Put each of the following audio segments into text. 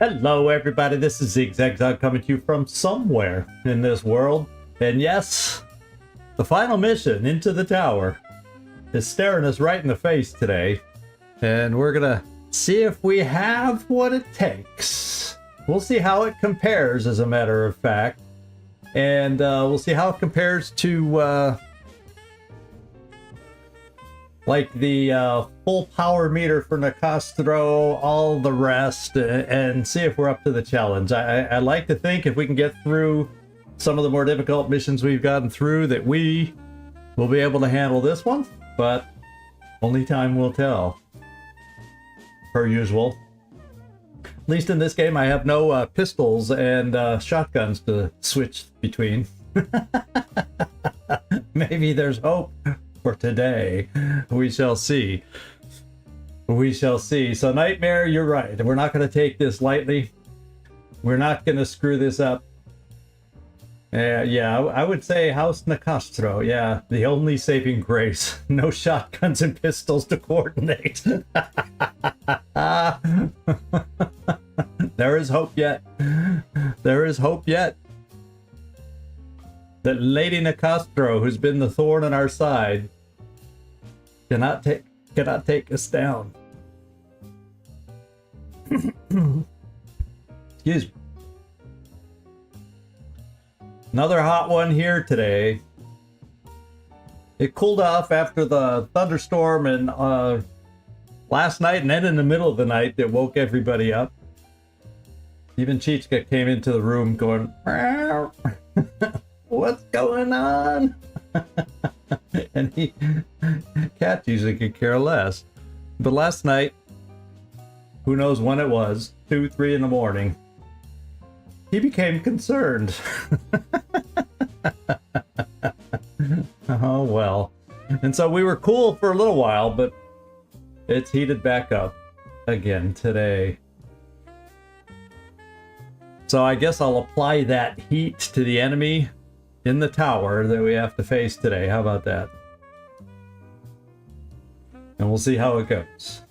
Hello everybody, this is Zigzag coming to you from somewhere in this world. And yes, the final mission into the tower is staring us right in the face today. And we're gonna see if we have what it takes. We'll see how it compares, as a matter of fact. And we'll see how it compares to like the full power meter for Nicastro, all the rest, and see if we're up to the challenge. I like to think if we can get through some of the more difficult missions we've gotten through, that we will be able to handle this one, but only time will tell, per usual. At least in this game, I have no pistols and shotguns to switch between. Maybe there's hope for today. We shall see. We shall see. So Nightmare, you're right. We're not going to take this lightly. We're not going to screw this up. Yeah, I would say House Nicastro. Yeah, the only saving grace. No shotguns and pistols to coordinate. There is hope yet. There is hope yet. That Lady Nicastro, who's been the thorn in our side, cannot take us down. Excuse me. Another hot one here today. It cooled off after the thunderstorm and last night, and then in the middle of the night that woke everybody up. Even Chichka came into the room going, what's going on? And Cat usually could care less. But last night, who knows when it was, 2, 3 in the morning, he became concerned. Oh well. And so we were cool for a little while, but it's heated back up again today. So I guess I'll apply that heat to the enemy in the tower that we have to face today. How about that? And we'll see how it goes.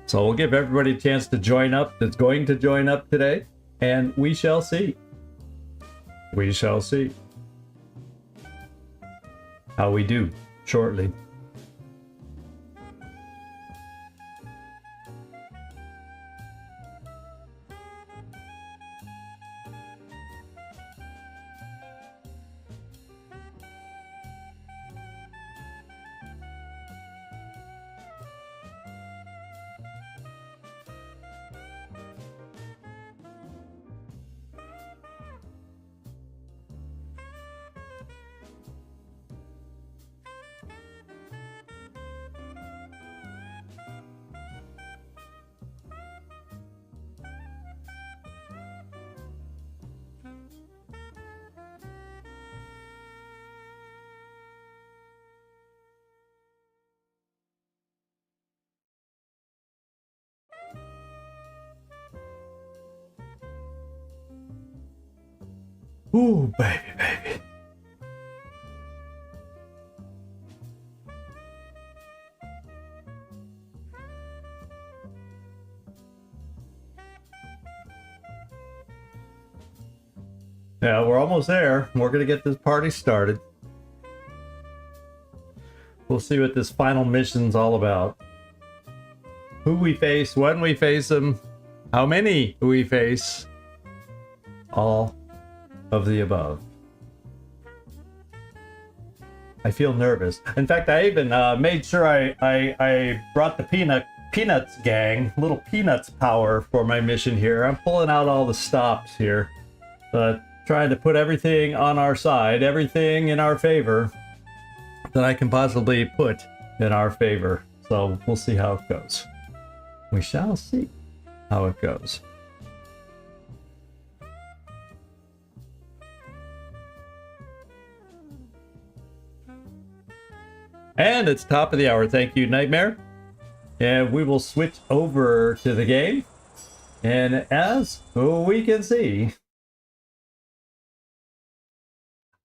So we'll give everybody a chance to join up that's going to join up today, and we shall see. We shall see how we do shortly. Ooh, baby, baby. Yeah, we're almost there. We're gonna get this party started. We'll see what this final mission's all about. Who we face, when we face them, how many we face. All of the above. I feel nervous. In fact, I even made sure I brought the Peanuts gang, little Peanuts power for my mission here. I'm pulling out all the stops here, trying to put everything on our side, everything in our favor that I can possibly put in our favor. So we'll see how it goes. We shall see how it goes. And it's top of the hour. Thank you, Nightmare. And we will switch over to the game. And as we can see,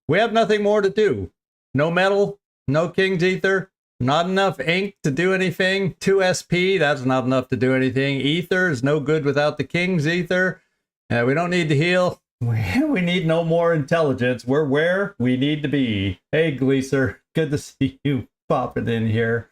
We have nothing more to do. No metal, no King's Ether, not enough ink to do anything. 2 SP, that's not enough to do anything. Ether is no good without the King's Ether. We don't need to heal. We need no more intelligence. We're where we need to be. Hey, Gleaser, good to see you popping in here.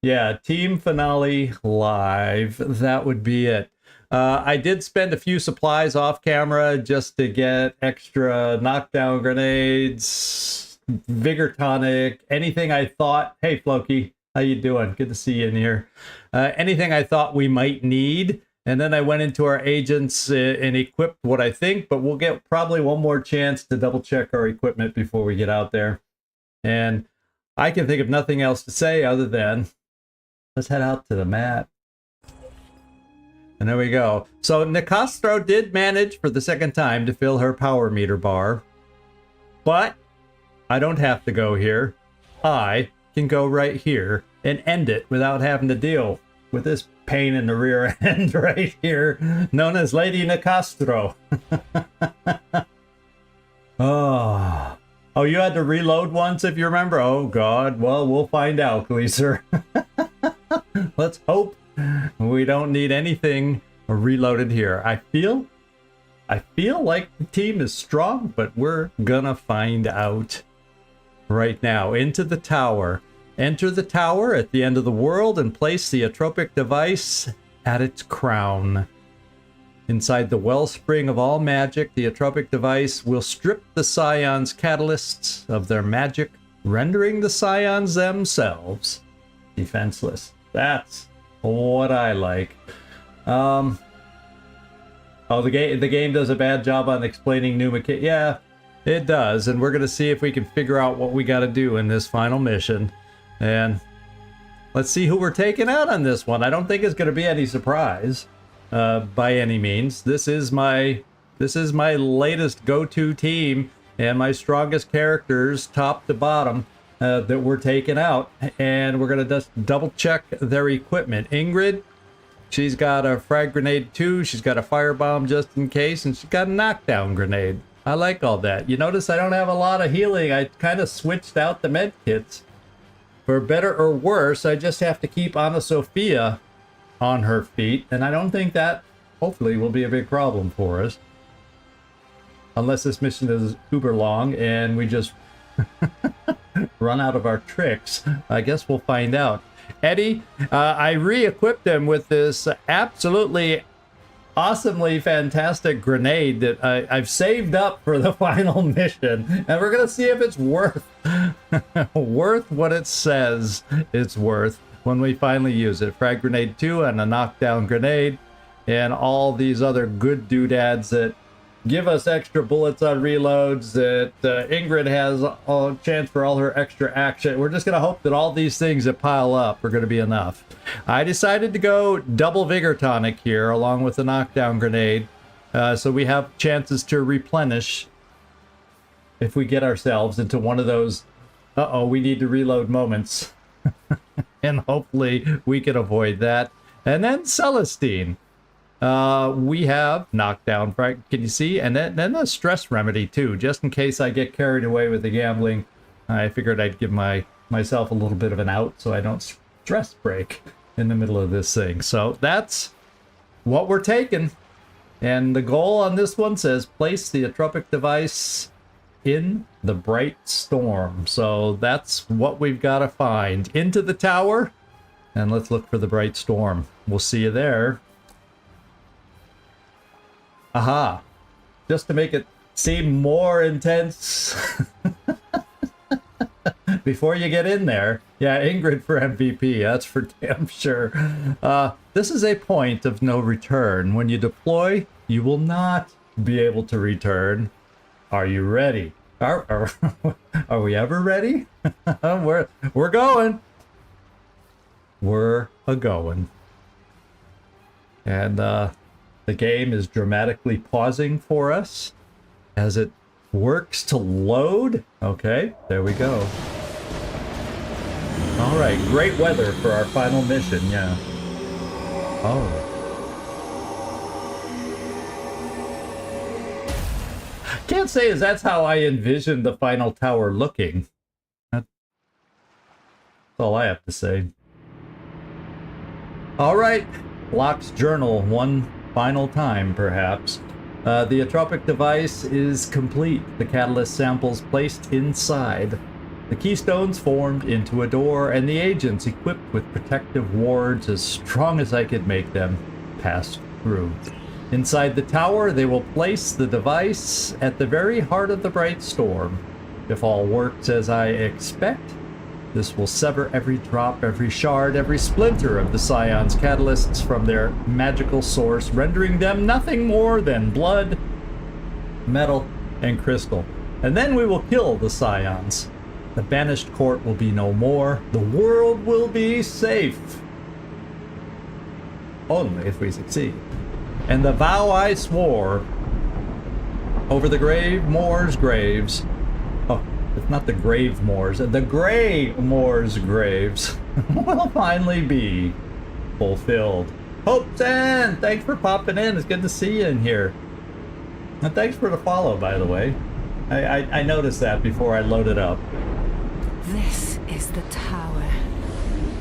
Yeah, Team Finale Live. That would be it. I did spend a few supplies off camera just to get extra knockdown grenades, Vigor Tonic, anything I thought. Hey, Floki, how you doing? Good to see you in here. Anything I thought we might need. And then I went into our agents and equipped what I think, but we'll get probably one more chance to double check our equipment before we get out there. And I can think of nothing else to say other than let's head out to the mat. And there we go. So Nicastro did manage for the second time to fill her power meter bar. But I don't have to go here. I can go right here and end it without having to deal with this pain in the rear end right here, known as Lady Nicastro. Oh, you had to reload once if you remember? Oh, God. Well, we'll find out, Gleaser. Let's hope we don't need anything reloaded here. I feel like the team is strong, but we're gonna find out right now. Into the tower. Enter the tower at the end of the world and place the atropic device at its crown. Inside the wellspring of all magic, the atropic device will strip the Scions catalysts of their magic, rendering the Scions themselves defenseless. That's what I like. Oh, the game does a bad job on explaining new mechanics. Yeah, it does, and we're gonna see if we can figure out what we got to do in this final mission. And let's see who we're taking out on this one. I don't think it's gonna be any surprise by any means. This is my latest go-to team and my strongest characters, top to bottom. That we're taking out, and we're gonna just double check their equipment. Ingrid, she's got a frag grenade too, she's got a firebomb just in case, and she's got a knockdown grenade. I like all that. You notice I don't have a lot of healing. I kind of switched out the med kits. For better or worse, I just have to keep Anna Sophia on her feet, and I don't think that hopefully will be a big problem for us. Unless this mission is uber long and we just run out of our tricks. I guess we'll find out. Eddie, I re-equipped him with this absolutely awesomely fantastic grenade that I've saved up for the final mission, and we're gonna see if it's worth worth what it says it's worth when we finally use it. Frag grenade 2 and a knockdown grenade and all these other good doodads that give us extra bullets on reloads, that Ingrid has a chance for all her extra action. We're just going to hope that all these things that pile up are going to be enough. I decided to go double Vigor Tonic here along with the knockdown grenade, so we have chances to replenish if we get ourselves into one of those we need to reload moments. And hopefully we can avoid that. And then Celestine. We have knockdown, right? Can you see? And then a stress remedy too, just in case I get carried away with the gambling. I figured I'd give myself a little bit of an out so I don't stress break in the middle of this thing. So that's what we're taking. And the goal on this one says place the atropic device in the bright storm. So that's what we've got to find. Into the tower, and let's look for the bright storm. We'll see you there. Aha. Just to make it seem more intense before you get in there. Yeah, Ingrid for MVP, that's for damn sure. This is a point of no return. When you deploy, you will not be able to return. Are you ready? Are we ever ready? We're going. We're a-going. And the game is dramatically pausing for us as it works to load. Okay, there we go. All right, great weather for our final mission, yeah. Oh. Can't say as that's how I envisioned the final tower looking. That's all I have to say. All right, Locke's journal one final time, perhaps. The atropic device is complete. The catalyst samples placed inside. The keystones formed into a door, and the agents equipped with protective wards as strong as I could make them passed through. Inside the tower, they will place the device at the very heart of the bright storm. If all works as I expect, this will sever every drop, every shard, every splinter of the Scion's catalysts from their magical source, rendering them nothing more than blood, metal, and crystal. And then we will kill the Scions. The banished court will be no more. The world will be safe. Only if we succeed. And the vow I swore over the grave Moors' graves. Oh, it's not the grave Moors, the Grey Moors' graves will finally be fulfilled. Hope's-End! Thanks for popping in. It's good to see you in here. And thanks for the follow, by the way. I noticed that before I loaded up. This is the tower.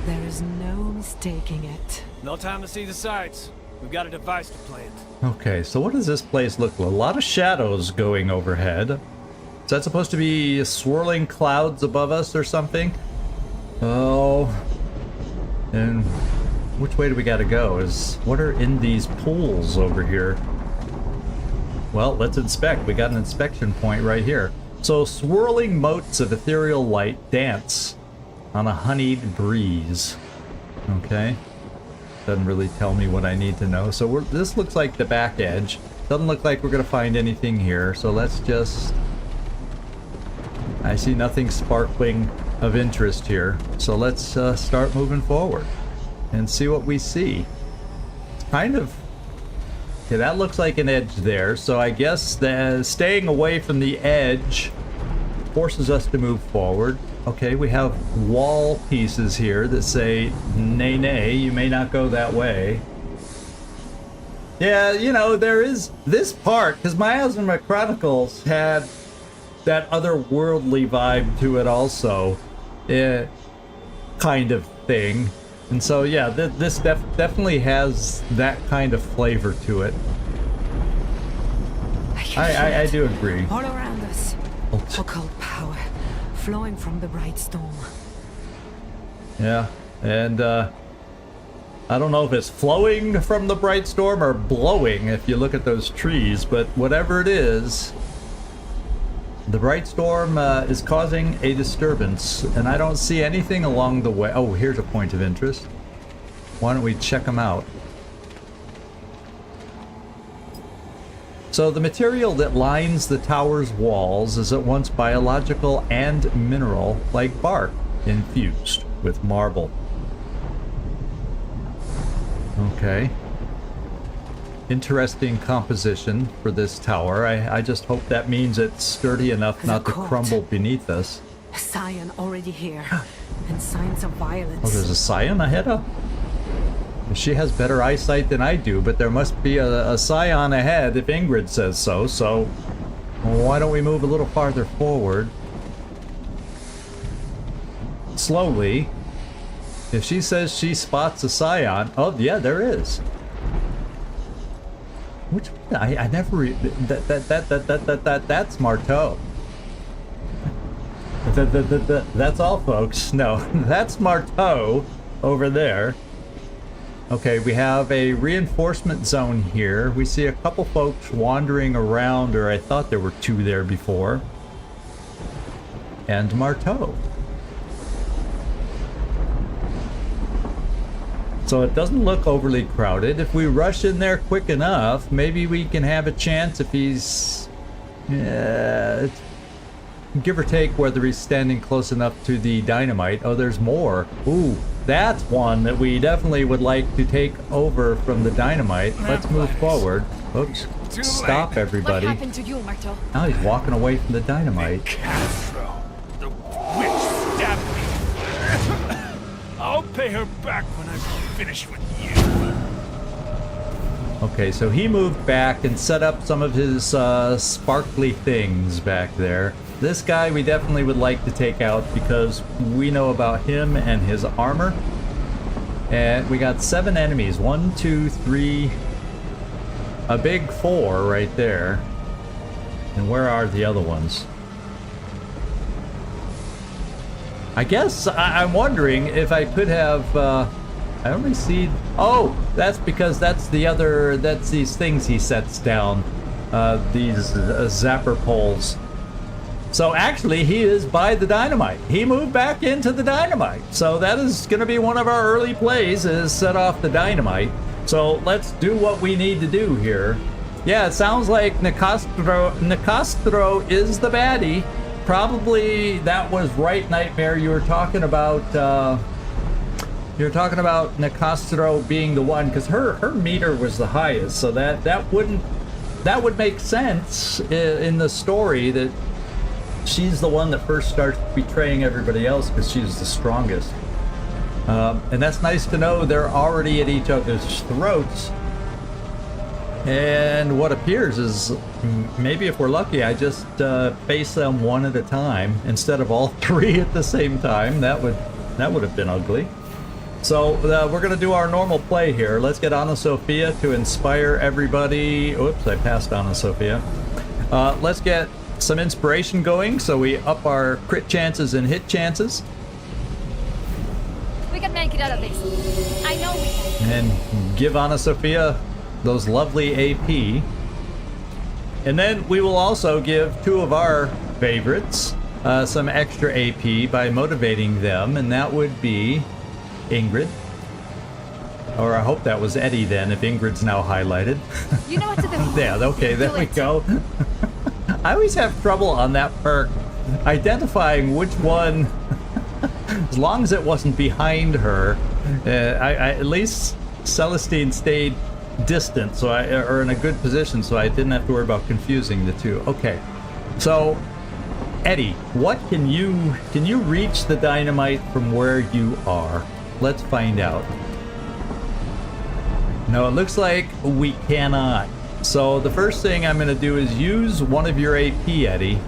There is no mistaking it. No time to see the sights. We've got a device to plant. Okay, so what does this place look like? A lot of shadows going overhead. Is that supposed to be swirling clouds above us or something? Oh. And which way do we gotta go? What are in these pools over here? Well, let's inspect. We got an inspection point right here. So swirling motes of ethereal light dance on a honeyed breeze. Okay. Doesn't really tell me what I need to know. So this looks like the back edge. Doesn't look like we're going to find anything here. So let's just... I see nothing sparkling of interest here. So let's start moving forward and see what we see. It's kind of... Okay, that looks like an edge there. So I guess that staying away from the edge forces us to move forward. Okay, we have wall pieces here that say, nay, nay, you may not go that way. Yeah, you know, there is this part, because Miasma Chronicles had that otherworldly vibe to it also, kind of thing. And so, yeah, this definitely has that kind of flavor to it. I do agree. All around us, occult power flowing from the bright storm. Yeah, and I don't know if it's flowing from the bright storm or blowing if you look at those trees, but whatever it is, the bright storm is causing a disturbance, and I don't see anything along the way. Oh, here's a point of interest. Why don't we check them out? So the material that lines the tower's walls is at once biological and mineral, like bark, infused with marble. Okay. Interesting composition for this tower. I just hope that means it's sturdy enough not to crumble beneath us. A Scion already here, and signs of violence. Oh, there's a Scion ahead of? She has better eyesight than I do, but there must be a Scion ahead if Ingrid says so, so why don't we move a little farther forward? Slowly. If she says she spots a Scion, oh yeah, there is. Which I never that's Marteau. That's all, folks. No, that's Marteau over there. Okay, we have a reinforcement zone here. We see a couple folks wandering around, or I thought there were two there before. And Marteau. So it doesn't look overly crowded. If we rush in there quick enough, maybe we can have a chance if he's... give or take whether he's standing close enough to the dynamite. Oh, there's more. Ooh, that's one that we definitely would like to take over from the dynamite. Let's move forward. Oops. Stop, everybody. What happened to you, Marteau? Now he's walking away from the dynamite. Castro, the witch stabbed me. I'll pay her back when I'm finished with you. Okay, so he moved back and set up some of his sparkly things back there. This guy we definitely would like to take out because we know about him and his armor. And we got 7 enemies. 1, 2, 3. A big 4 right there. And where are the other ones? I guess I'm wondering if I could have... I only see... Oh! That's because that's the other... That's these things he sets down. These zapper poles. So actually, he is by the dynamite. He moved back into the dynamite. So that is going to be one of our early plays, is set off the dynamite. So let's do what we need to do here. Yeah, it sounds like Nicastro is the baddie. Probably that was right, Nightmare. You were talking about Nicastro being the one, because her meter was the highest. So that would make sense in the story that she's the one that first starts betraying everybody else because she's the strongest. And that's nice to know they're already at each other's throats. And what appears is, maybe if we're lucky, I just face them one at a time instead of all 3 at the same time. That would have been ugly. So we're going to do our normal play here. Let's get Ana Sophia to inspire everybody. Oops, I passed Ana Sophia. Let's get some inspiration going so we up our crit chances and hit chances. We can make it out of this. I know we can. And give Ana Sophia those lovely AP. And then we will also give 2 of our favorites some extra AP by motivating them, and that would be Ingrid. Or I hope that was Eddie then, if Ingrid's now highlighted. You know what to do. Yeah, okay, there we go. I always have trouble on that perk identifying which one, as long as it wasn't behind her. I at least Celestine stayed distant, so or in a good position, so I didn't have to worry about confusing the 2. Okay, so Eddie, what can you reach the dynamite from where you are? Let's find out. No, it looks like we cannot. So the first thing I'm going to do is use one of your AP, Eddie,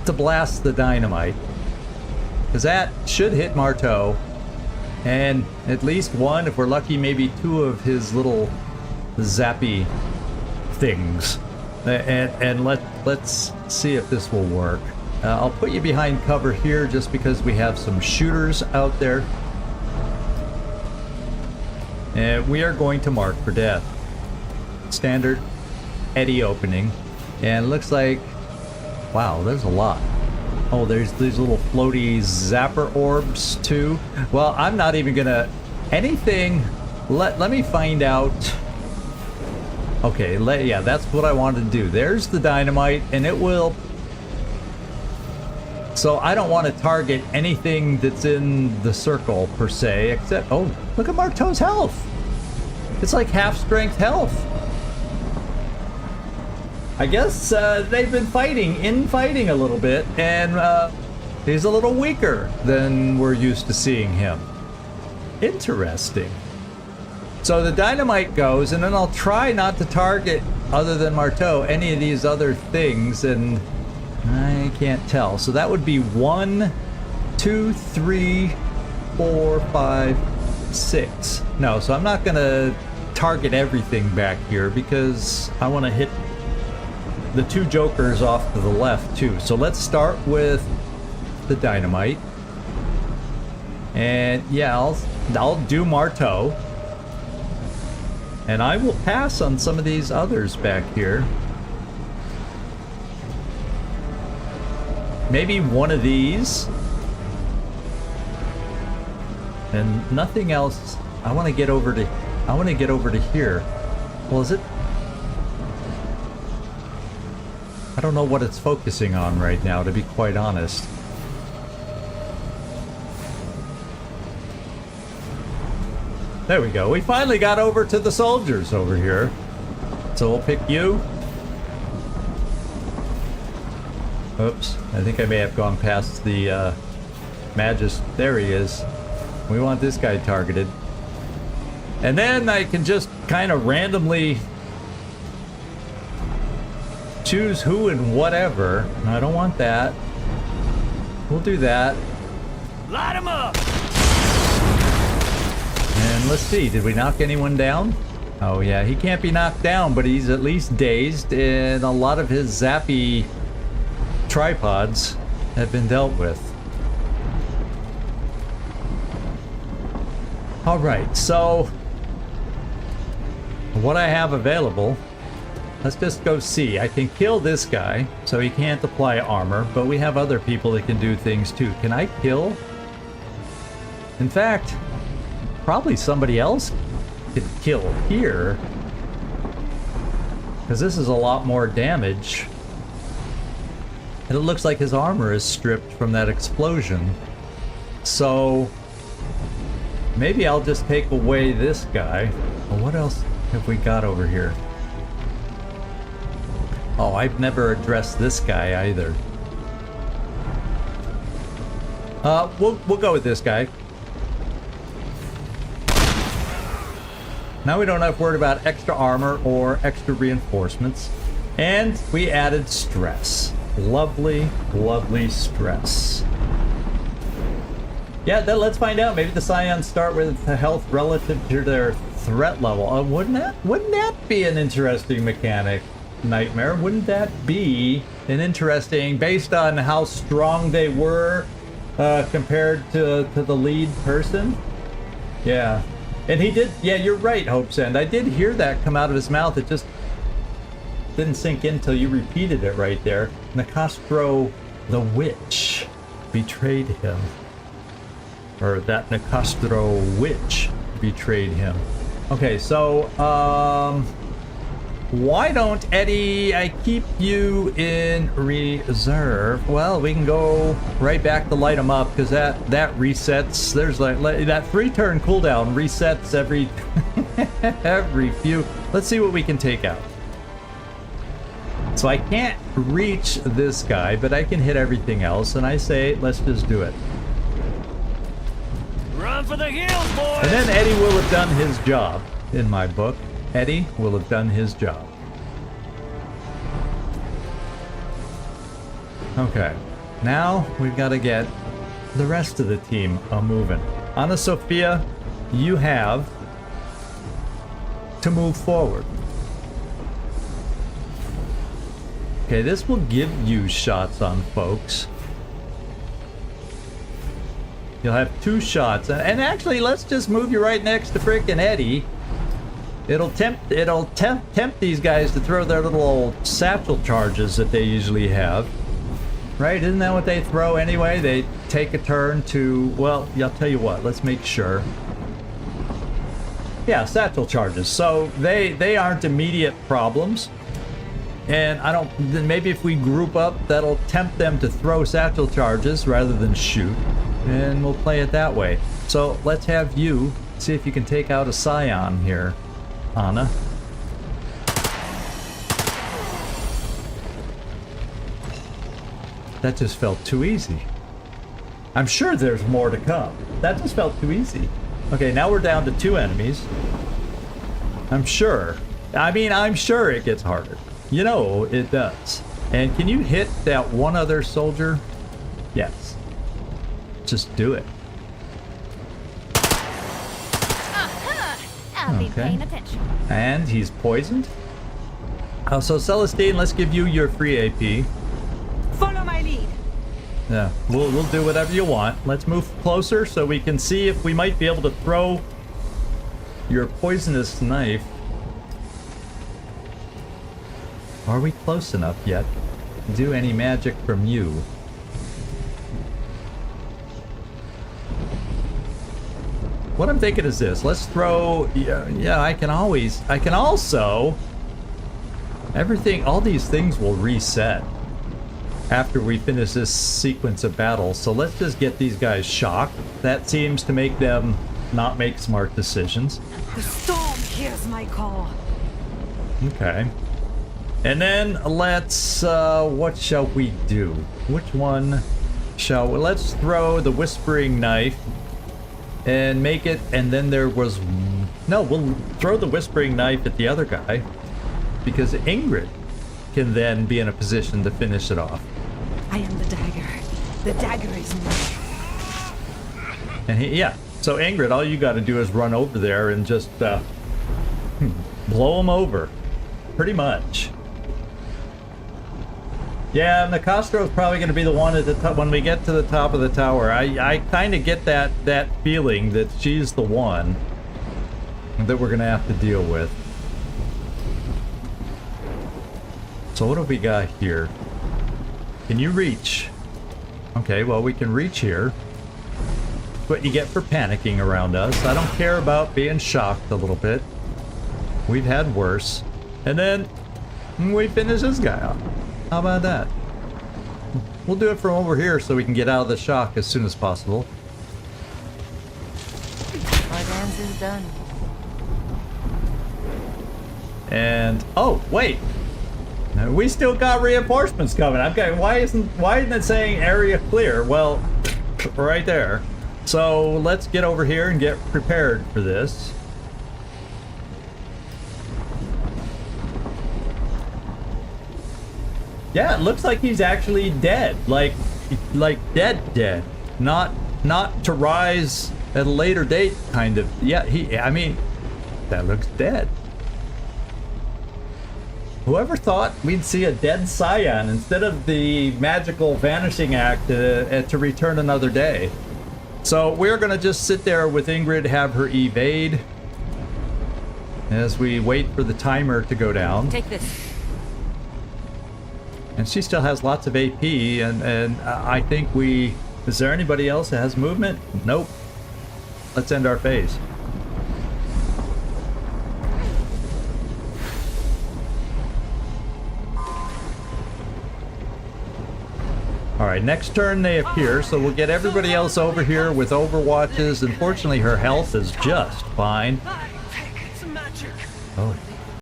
to blast the dynamite, because that should hit Marteau, and at least 1, if we're lucky, maybe 2 of his little zappy things. And let's see if this will work. I'll put you behind cover here just because we have some shooters out there. And we are going to mark for death. Standard Eddie opening. And it looks like, wow, there's a lot. Oh, there's these little floaty zapper orbs too. Well, I'm not even gonna anything. Let me find out. Okay, yeah, that's what I wanted to do. There's the dynamite, and it will. So I don't want to target anything that's in the circle per se, except, oh, look at Marteau's health. It's like half strength health. I guess they've been infighting a little bit, and he's a little weaker than we're used to seeing him. Interesting. So the dynamite goes, and then I'll try not to target, other than Marteau, any of these other things, and I can't tell. So that would be 1, 2, 3, 4, 5, 6. No, so I'm not gonna target everything back here because I want to hit the 2 jokers off to the left too. So let's start with the dynamite, and yeah, I'll do Marteau, and I will pass on some of these others back here. Maybe one of these, and nothing else. I want to get over to here. Well, is it? I don't know what it's focusing on right now, to be quite honest. There we go. We finally got over to the soldiers over here. So we'll pick you. Oops. I think I may have gone past the Magus. There he is. We want this guy targeted. And then I can just kind of randomly choose who and whatever. I don't want that. We'll do that. Light him up! And let's see, did we knock anyone down? Oh yeah, he can't be knocked down, but he's at least dazed, and a lot of his zappy tripods have been dealt with. Alright, so what I have available, let's just go see. I can kill this guy, so he can't apply armor, but we have other people that can do things too. Can I kill? In fact, probably somebody else could kill here, because this is a lot more damage. And it looks like his armor is stripped from that explosion. So maybe I'll just take away this guy. Well, what else have we got over here? Oh, I've never addressed this guy either. We'll go with this guy. Now we don't have to worry about extra armor or extra reinforcements. And we added stress. Lovely, lovely stress. Yeah, then let's find out. Maybe the Scions start with the health relative to their threat level. Wouldn't that be an interesting mechanic, Nightmare? Wouldn't that be an interesting, based on how strong they were compared to the lead person? Yeah. And he did, yeah, you're right, Hope's End. I did hear that come out of his mouth. It just didn't sink in until you repeated it right there. Nicastro the Witch betrayed him. Or that Nicastro Witch betrayed him. Okay, so, why don't, Eddie, I keep you in reserve? Well, we can go right back to light them up, because that resets. There's like that 3-turn cooldown resets every every few. Let's see what we can take out. So I can't reach this guy, but I can hit everything else, and I say let's just do it. Run for the hills, boys! And then Eddie will have done his job in my book. Eddie will have done his job. Okay, now we've got to get the rest of the team moving. Anna Sophia, you have to move forward. Okay, this will give you shots on folks. You'll have 2 shots, and actually, let's just move you right next to frickin' Eddie. It'll tempt these guys to throw their little old satchel charges that they usually have. Right? Isn't that what they throw anyway? They take a turn to, well, I'll tell you what, let's make sure. Yeah, satchel charges. So they aren't immediate problems. And then maybe if we group up, that'll tempt them to throw satchel charges rather than shoot. And we'll play it that way. So let's have you see if you can take out a Scion here, Anna. That just felt too easy. I'm sure there's more to come. That just felt too easy. Okay, now we're down to 2 enemies. I'm sure. I'm sure it gets harder. You know it does. And can you hit that one other soldier? Yes. Just do it. I'll be paying attention. And he's poisoned. Oh, so Celestine, let's give you your free AP. Follow my lead. Yeah, we'll do whatever you want. Let's move closer so we can see if we might be able to throw your poisonous knife. Are we close enough yet to do any magic from you? What I'm thinking is this. Let's throw... Yeah, I can also... Everything... All these things will reset after we finish this sequence of battles. So let's just get these guys shocked. That seems to make them not make smart decisions. The storm hears my call. Okay. And then let's... what shall we do? Which one shall we... Let's throw the Whispering Knife and make it... And then there was No, we'll throw the Whispering Knife at the other guy, because Ingrid can then be in a position to finish it off. I am the dagger. The dagger is mine. And yeah, so Ingrid, all you got to do is run over there and just blow him over, pretty much. Yeah, Nicastro's probably going to be the one at the top when we get to the top of the tower. I kind of get that feeling that she's the one that we're going to have to deal with. So what do we got here? Can you reach? Okay, well, we can reach here. What you get for panicking around us. I don't care about being shocked a little bit. We've had worse. And then we finish this guy off. How about that? We'll do it from over here so we can get out of the shock as soon as possible. My dance is done. And oh wait, we still got reinforcements coming. Okay, why isn't it saying area clear? Well, right there. So let's get over here and get prepared for this. Yeah, it looks like he's actually dead. Like dead. Not to rise at a later date, kind of. Yeah, I mean, that looks dead. Whoever thought we'd see a dead Scion instead of the magical vanishing act to return another day? So we're gonna just sit there with Ingrid, have her evade as we wait for the timer to go down. Take this. And she still has lots of AP, and I think we... Is there anybody else that has movement? Nope. Let's end our phase. Alright, next turn they appear, so we'll get everybody else over here with Overwatches. Unfortunately, her health is just fine. Some magic. Oh,